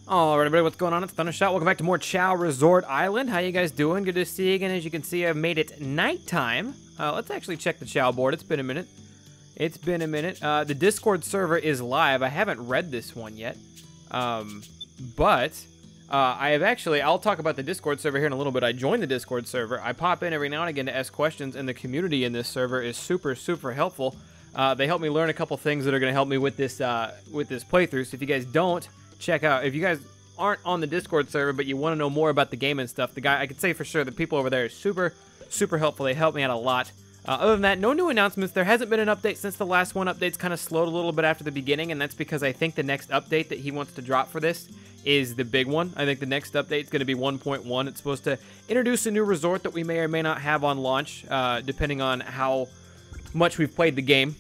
Alright everybody, what's going on? It's Thundershot. Welcome back to more Chao Resort Island. How you guys doing? Good to see you again. As you can see, I've made it nighttime. Let's actually check the Chao board. It's been a minute. The Discord server is live. I haven't read this one yet. But I have actually, I'll talk about the Discord server here in a little bit. I joined the Discord server. I pop in every now and again to ask questions, and the community in this server is super helpful. They help me learn a couple things that are going to help me with this playthrough. So if you guys don't, check out, if you guys aren't on the Discord server but you want to know more about the game and stuff, I can say for sure the people over there are super helpful. They help me out a lot. Other than that, no new announcements. There hasn't been an update since the last one. Update's kind of slowed a little bit after the beginning, and that's because I think the next update that he wants to drop for this is the big one. I think the next update is going to be 1.1. It's supposed to introduce a new resort that we may or may not have on launch, depending on how much we've played the game.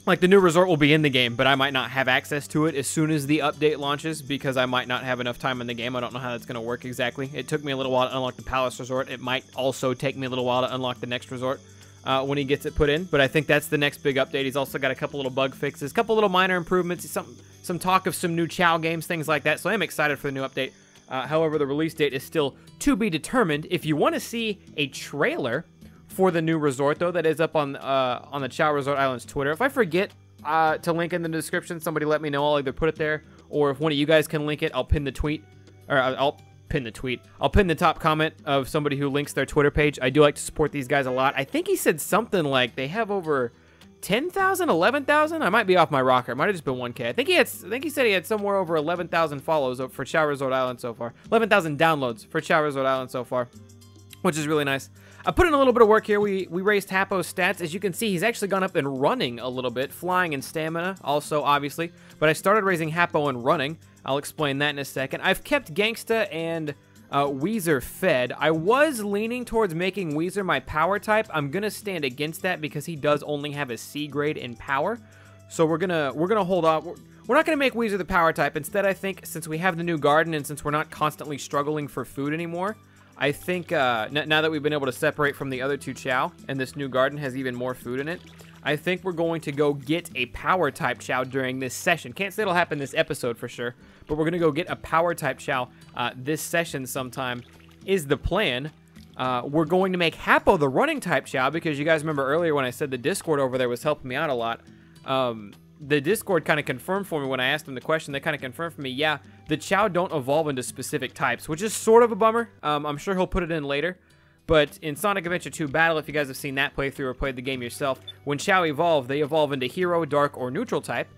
Like, the new resort will be in the game, but I might not have access to it as soon as the update launches because I might not have enough time in the game. I don't know how that's going to work exactly. It took me a little while to unlock the Palace Resort. It might also take me a little while to unlock the next resort when he gets it put in, but I think that's the next big update. He's also got a couple little bug fixes, a couple little minor improvements, some talk of some new Chao games, things like that, so I'm excited for the new update. However, the release date is still to be determined. If you want to see a trailer for the new resort, though, that is up on the Chao Resort Island's Twitter. If I forget to link in the description, somebody let me know. I'll either put it there, or if one of you guys can link it, I'll pin the tweet, or I'll pin the top comment of somebody who links their Twitter page. I do like to support these guys a lot. I think he said something like they have over 10,000, 11,000. I might be off my rocker. It might have just been 1K. I think he said he had somewhere over 11,000 follows for Chao Resort Island so far. 11,000 downloads for Chao Resort Island so far, which is really nice. I put in a little bit of work here. We raised Hapo's stats. As you can see, he's actually gone up in running a little bit, flying and stamina also, obviously. But I started raising Hapo in running. I'll explain that in a second. I've kept Gangsta and Weezer fed. I was leaning towards making Weezer my power type. I'm gonna stand against that because he does only have a C grade in power. So we're gonna hold off. We're not gonna make Weezer the power type. Instead, I think since we have the new garden and since we're not constantly struggling for food anymore, I think now that we've been able to separate from the other two Chao, and this new garden has even more food in it, I think we're going to go get a power type Chao during this session. Can't say it'll happen this episode for sure, but we're going to go get a power type Chao this session sometime is the plan. We're going to make Hapo the running type Chao because you guys remember earlier when I said the Discord over there was helping me out a lot. The Discord kind of confirmed for me when I asked them the question. They kind of confirmed for me, yeah, the Chao don't evolve into specific types, which is sort of a bummer. I'm sure he'll put it in later. But in Sonic Adventure 2 Battle, if you guys have seen that playthrough or played the game yourself, when Chao evolve, they evolve into Hero, Dark, or Neutral type.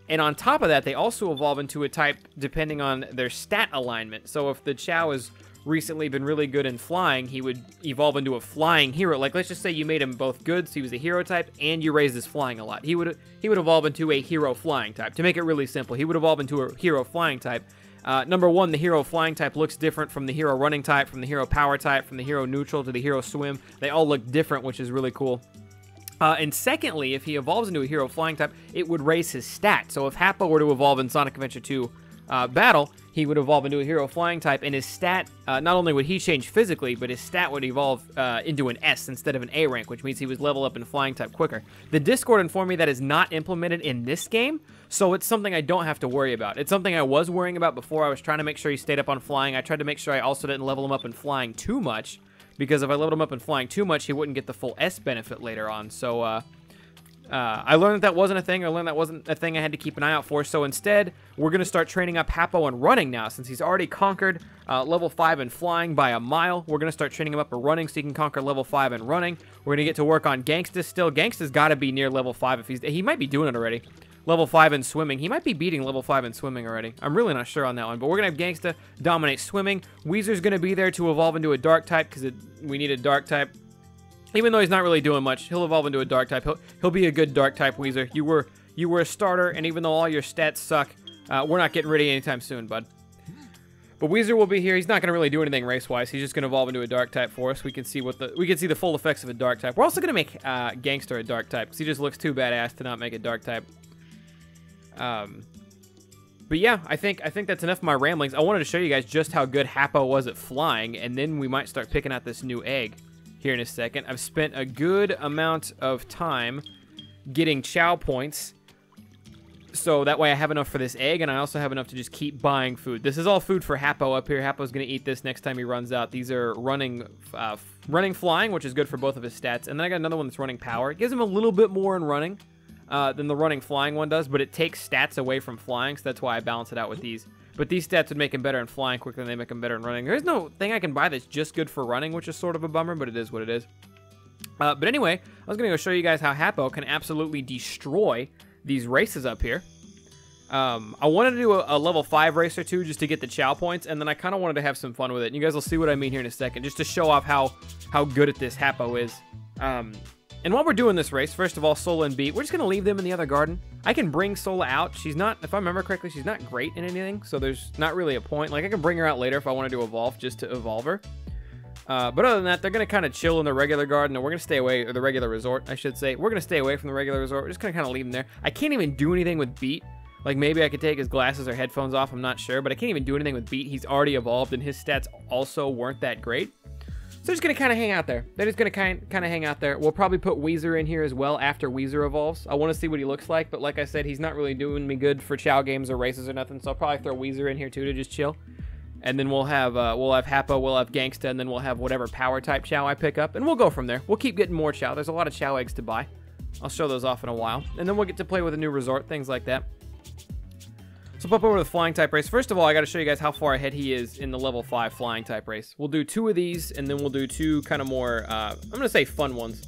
And on top of that, they also evolve into a type depending on their stat alignment. So if the Chao has recently been really good in flying, he would evolve into a flying hero. Like, let's just say you made him both good, so he was a hero type, and you raised his flying a lot. He would evolve into a hero flying type. To make it really simple, he would evolve into a hero flying type. Number one, the hero flying type looks different from the hero running type, from the hero power type, from the hero neutral to the hero swim. They all look different, which is really cool. And secondly, if he evolves into a hero flying type, it would raise his stat. So if Hapo were to evolve in Sonic Adventure 2 Battle, he would evolve into a hero flying type, and his stat, not only would he change physically, but his stat would evolve into an S instead of an A rank, which means he was level up in flying type quicker. The Discord informed me that is not implemented in this game, so it's something I don't have to worry about. It's something I was worrying about before. I was trying to make sure he stayed up on flying. I tried to make sure I also didn't level him up in flying too much, because if I leveled him up in flying too much, he wouldn't get the full S benefit later on. So, I learned that wasn't a thing. I learned that wasn't a thing I had to keep an eye out for. So instead, we're going to start training up Hapo and running now. Since he's already conquered level 5 in flying by a mile, we're going to start training him up in running so he can conquer level 5 in running. We're going to get to work on Gangsta still. Gangsta's got to be near level 5 if he might be doing it already. Level 5 in swimming. He might be beating level 5 in swimming already. I'm really not sure on that one, but we're going to have Gangsta dominate swimming. Weezer's going to be there to evolve into a dark type because we need a dark type. Even though he's not really doing much, he'll evolve into a dark type. He'll be a good dark type Weezer. You were a starter, and even though all your stats suck, we're not getting rid of you anytime soon, bud. But Weezer will be here. He's not going to really do anything race-wise. He's just going to evolve into a dark type for us. We can see the full effects of a dark type. We're also going to make Gangster a dark type because he just looks too badass to not make a dark type. But yeah, I think that's enough of my ramblings. I wanted to show you guys just how good Hapo was at flying, and then we might start picking out this new egg here in a second. I've spent a good amount of time getting Chao points So that way I have enough for this egg, and I also have enough to just keep buying food. This is all food for Happo up here. Happo's going to eat this next time he runs out. These are running flying, which is good for both of his stats. And then I got another one that's running power. It gives him a little bit more in running than the running flying one does, but it takes stats away from flying, so that's why I balance it out with these. But these stats would make him better in flying quicker than they make him better in running. There's no thing I can buy that's just good for running, which is sort of a bummer, but it is what it is. But anyway, I was going to go show you guys how Happo can absolutely destroy these races up here. I wanted to do a level 5 race or two just to get the Chao points, and then I kind of wanted to have some fun with it. And you guys will see what I mean here in a second, just to show off how good at this Happo is. And while we're doing this race, first of all, Sola and Beat, we're just going to leave them in the other garden. I can bring Sola out. She's not, if I remember correctly, she's not great in anything, so there's not really a point. Like, I can bring her out later if I wanted to evolve, just to evolve her. But other than that, they're going to kind of chill in the regular garden, and we're going to stay away, or the regular resort, I should say. We're going to stay away from the regular resort. We're just going to kind of leave them there. I can't even do anything with Beat. Like, maybe I could take his glasses or headphones off, I'm not sure, but I can't even do anything with Beat. He's already evolved, and his stats also weren't that great. So they're just going to kind of hang out there. They're just going to kind of hang out there. We'll probably put Weezer in here as well after Weezer evolves. I want to see what he looks like, but like I said, he's not really doing me good for Chao games or races or nothing, so I'll probably throw Weezer in here too to just chill. And then we'll have Happo, we'll have Gangsta, and then we'll have whatever power type Chao I pick up, and we'll go from there. We'll keep getting more Chao. There's a lot of Chao eggs to buy. I'll show those off in a while. And then we'll get to play with a new resort, things like that. So pop over to the flying type race. First of all, I got to show you guys how far ahead he is in the level 5 flying type race. We'll do 2 of these, and then we'll do 2 kind of more, I'm going to say fun ones.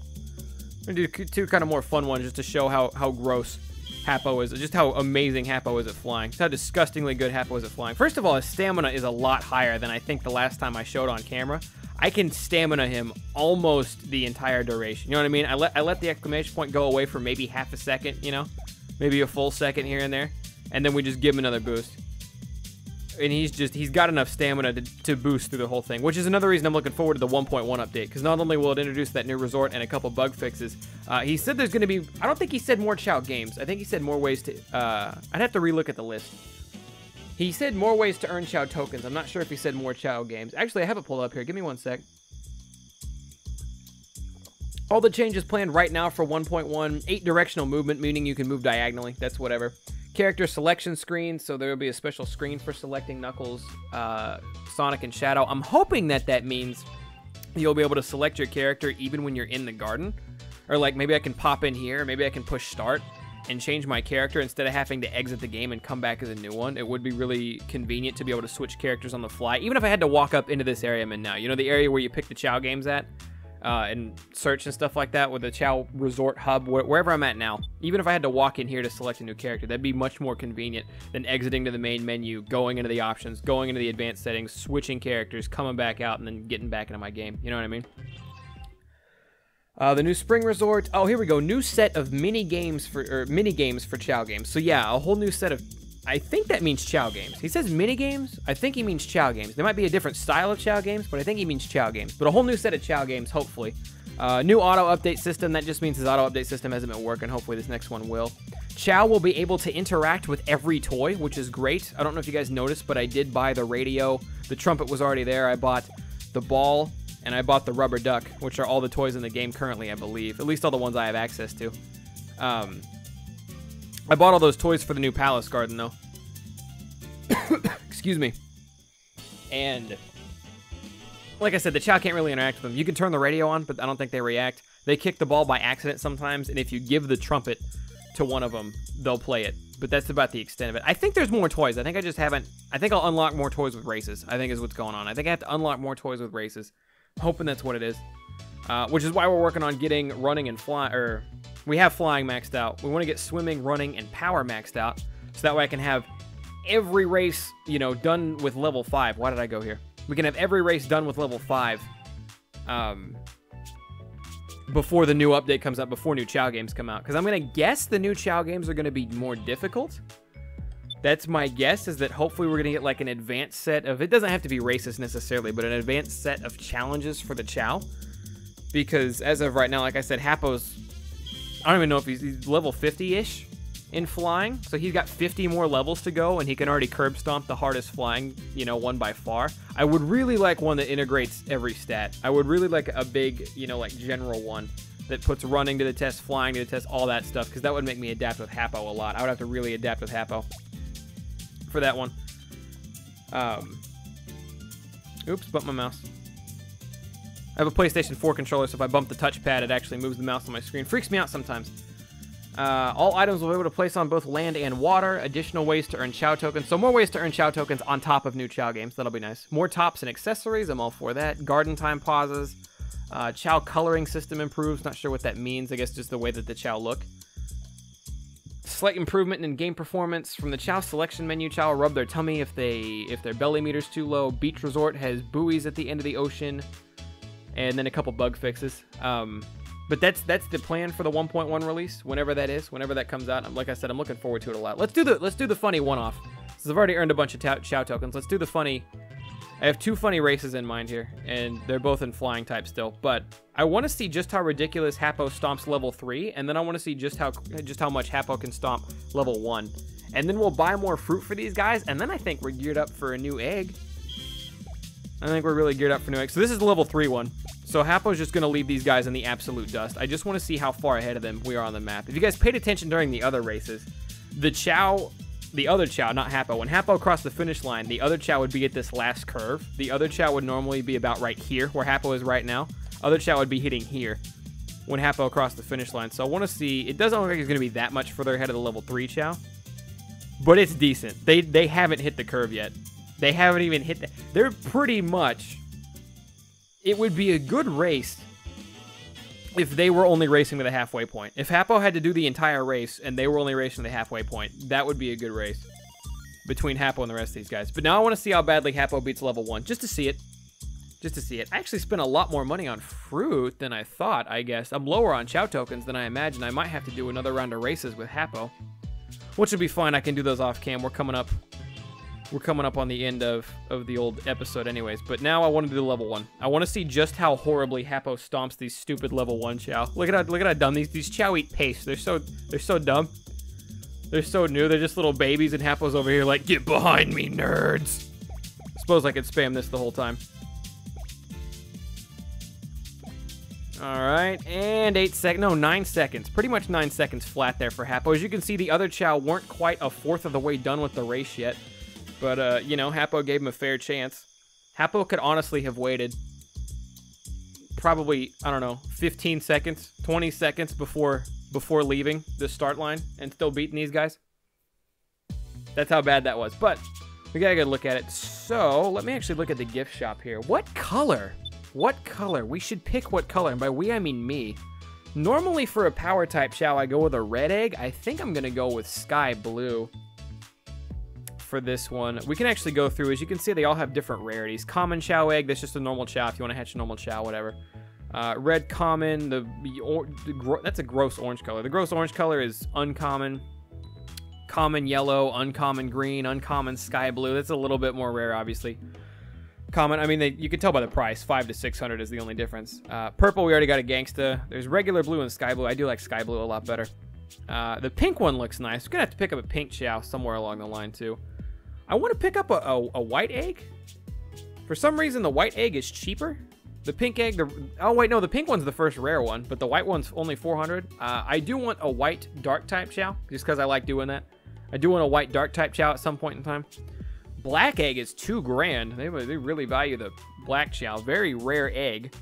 I'm going to do 2 kind of more fun ones just to show how gross Happo is, just how amazing Happo is at flying. Just how disgustingly good Happo is at flying. First of all, his stamina is a lot higher than I think the last time I showed on camera. I can stamina him almost the entire duration. You know what I mean? I let the exclamation point go away for maybe half a second, you know? Maybe a full second here and there. And then we just give him another boost. And he's got enough stamina to boost through the whole thing, which is another reason I'm looking forward to the 1.1 update, because not only will it introduce that new resort and a couple bug fixes, he said there's going to be, I don't think he said more Chao games. I think he said more ways to, I'd have to relook at the list. He said more ways to earn Chao tokens. I'm not sure if he said more Chao games. Actually, I have it pulled up here. Give me one sec. All the changes planned right now for 1.1, 8 directional movement, meaning you can move diagonally. That's whatever. Character selection screen, so there will be a special screen for selecting Knuckles, Sonic, and Shadow. I'm hoping that means you'll be able to select your character even when you're in the garden. Or like maybe I can pop in here, maybe I can push start and change my character instead of having to exit the game and come back as a new one. It would be really convenient to be able to switch characters on the fly, even if I had to walk up into this area I'm in now. You know, the area where you pick the Chao games at? And search and stuff like that with the Chao Resort Hub, wherever I'm at now. Even if I had to walk in here to select a new character, that'd be much more convenient than exiting to the main menu, going into the options, going into the advanced settings, switching characters, coming back out, and then getting back into my game. You know what I mean? The new Spring Resort. Oh, here we go. New set of mini games for Chao games. So yeah, a whole new set of. I think that means Chao games. He says mini games. I think he means Chao games. There might be a different style of Chao games, but I think he means Chao games. But a whole new set of Chao games, hopefully. New auto update system. That just means his auto update system hasn't been working. Hopefully this next one will. Chao will be able to interact with every toy, which is great. I don't know if you guys noticed, but I did buy the radio. The trumpet was already there. I bought the ball, and I bought the rubber duck, which are all the toys in the game currently, I believe. At least all the ones I have access to. I bought all those toys for the new Palace Garden, though. Excuse me. And like I said, the Chao can't really interact with them. You can turn the radio on, but I don't think they react. They kick the ball by accident sometimes, and if you give the trumpet to one of them, they'll play it. But that's about the extent of it. I think there's more toys. I think I just haven't. I think I'll unlock more toys with races, I think is what's going on. I think I have to unlock more toys with races. I'm hoping that's what it is. Which is why we're working on getting running and flying, or we have flying maxed out. We want to get swimming, running, and power maxed out, so that way I can have every race, you know, done with level 5. Why did I go here? We can have every race done with level 5 before the new update comes out, before new Chao games come out. Because I'm going to guess the new Chao games are going to be more difficult. That's my guess, is that hopefully we're going to get like an advanced set of, it doesn't have to be races necessarily, but an advanced set of challenges for the Chao. Because as of right now, like I said, Happo's, I don't even know if he's level 50-ish in flying. So he's got 50 more levels to go, and he can already curb stomp the hardest flying, you know, one by far. I would really like one that integrates every stat. I would really like a big, you know, like general one that puts running to the test, flying to the test, all that stuff, because that would make me adapt with Hapo a lot. I would have to really adapt with Hapo for that one. Oops, bumped my mouse. I have a PlayStation 4 controller, so if I bump the touchpad, it actually moves the mouse on my screen. Freaks me out sometimes. All items will be able to place on both land and water. Additional ways to earn Chao tokens. So more ways to earn Chao tokens on top of new Chao games. That'll be nice. More tops and accessories. I'm all for that. Garden time pauses. Chao coloring system improves. Not sure what that means. I guess just the way that the Chao look. Slight improvement in game performance. From the Chao selection menu, Chao will rub their tummy if their belly meter's too low. Beach Resort has buoys at the end of the ocean. And then a couple bug fixes. But that's the plan for the 1.1 release, whenever that is, whenever that comes out. Like I said, I'm looking forward to it a lot. Let's do the funny one-off. Since I've already earned a bunch of Chao tokens, let's do the funny. I have 2 funny races in mind here, and they're both in flying type still. But I want to see just how ridiculous Hapo stomps level 3, and then I want to see just how much Hapo can stomp level 1. And then we'll buy more fruit for these guys, and then I think we're geared up for a new egg. I think we're really geared up for new eggs. So this is the level 3 one. So Hapo's just going to leave these guys in the absolute dust. I just want to see how far ahead of them we are on the map. If you guys paid attention during the other races, the other Chao, not Hapo, when Hapo crossed the finish line, the other Chao would be at this last curve. The other Chao would normally be about right here, where Hapo is right now. Other Chao would be hitting here when Hapo crossed the finish line. So I want to see, it doesn't look like it's going to be that much further ahead of the level 3 Chao, but it's decent. They haven't hit the curve yet. They haven't even hit the... They're pretty much... It would be a good race if they were only racing to the halfway point. If Hapo had to do the entire race and they were only racing to the halfway point, that would be a good race between Hapo and the rest of these guys. But now I want to see how badly Hapo beats level 1, just to see it. Just to see it. I actually spent a lot more money on fruit than I thought, I guess. I'm lower on Chao tokens than I imagined. I might have to do another round of races with Hapo, which would be fine. I can do those off cam. We're coming up on the end of the old episode anyways. But now I want to do level 1. I want to see just how horribly Hapo stomps these stupid level 1 Chao. Look at how dumb these Chao eat paste. They're so dumb. They're so new. They're just little babies, and Hapo's over here like, get behind me, nerds. Suppose I could spam this the whole time. Alright, and 9 seconds. Pretty much 9 seconds flat there for Hapo. As you can see, the other Chao weren't quite a fourth of the way done with the race yet. But, you know, Hapo gave him a fair chance. Hapo could honestly have waited probably, I don't know, 15 seconds, 20 seconds before leaving the start line and still beating these guys. That's how bad that was. But we got to get a look at it. So let me actually look at the gift shop here. What color? What color? We should pick what color. And by we, I mean me. Normally for a power type Chao, I go with a red egg. I think I'm going to go with sky blue for this one. We can actually go through. As you can see, they all have different rarities. Common Chao egg, that's just a normal Chao if you want to hatch a normal Chao, whatever. Red common, that's a gross orange color. The gross orange color is uncommon. Common yellow, uncommon green, uncommon sky blue. That's a little bit more rare, obviously. Common, I mean, you can tell by the price. 500 to 600 is the only difference. Purple, we already got a gangsta. There's regular blue and sky blue. I do like sky blue a lot better. The pink one looks nice. We're gonna have to pick up a pink Chao somewhere along the line too. I want to pick up a white egg. For some reason, the white egg is cheaper. The pink egg, oh wait, no, the pink one's the first rare one, but the white one's only 400. I do want a white dark type Chao, just because I like doing that. I do want a white dark type Chao at some point in time. Black egg is $2,000. They really value the black Chao. Very rare egg.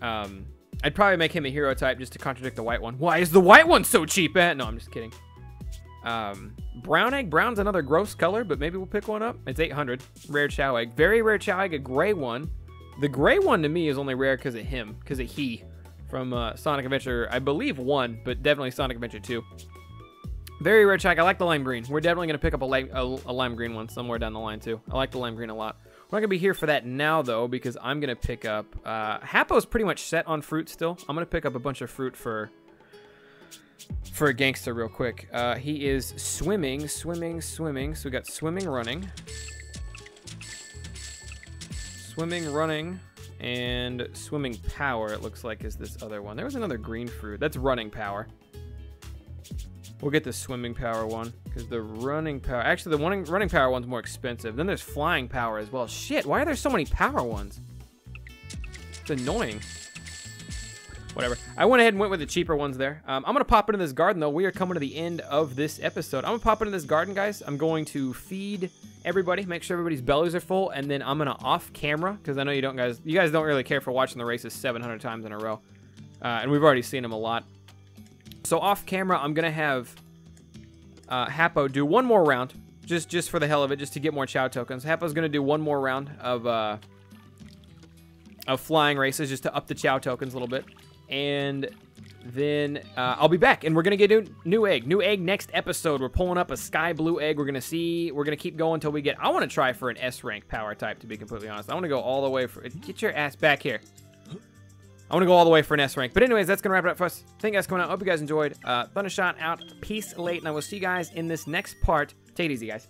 I'd probably make him a hero type just to contradict the white one. Why is the white one so cheap? No, I'm just kidding. Brown egg. Brown's another gross color, but maybe we'll pick one up. It's 800. Rare Chao egg. Very rare Chao egg. A gray one. The gray one to me is only rare because of him. Because of he. From Sonic Adventure, I believe 1, but definitely Sonic Adventure 2. Very rare Chao egg. I like the lime green. We're definitely going to pick up a lime green one somewhere down the line too. I like the lime green a lot. We're not going to be here for that now, though, because I'm going to pick up... Hapo's pretty much set on fruit still. I'm going to pick up a bunch of fruit for a gangster real quick. He is swimming. So we got swimming, running. Swimming, running, and swimming power, it looks like, is this other one. There was another green fruit. That's running power. We'll get the swimming power one, because the running power... Actually, the running power one's more expensive. Then there's flying power as well. Shit, why are there so many power ones? It's annoying. Whatever. I went ahead and went with the cheaper ones there. I'm going to pop into this garden, though. We are coming to the end of this episode. I'm going to pop into this garden, guys. I'm going to feed everybody, make sure everybody's bellies are full, and then I'm going to off camera, because I know you guys don't really care for watching the races 700 times in a row. And we've already seen them a lot. So off camera, I'm going to have Hapo do one more round, just for the hell of it, just to get more Chao tokens. Hapo's going to do one more round of flying races, just to up the Chao tokens a little bit. And then I'll be back, and we're going to get a new egg. New egg next episode. We're pulling up a sky blue egg. We're going to keep going until we get... I want to try for an S rank power type, to be completely honest. I want to go all the way for... Get your ass back here. I want to go all the way for an S rank. But anyways, that's going to wrap it up for us. Thank you guys for coming out. Hope you guys enjoyed. Thundershot out. Peace late, and I will see you guys in this next part. Take it easy, guys.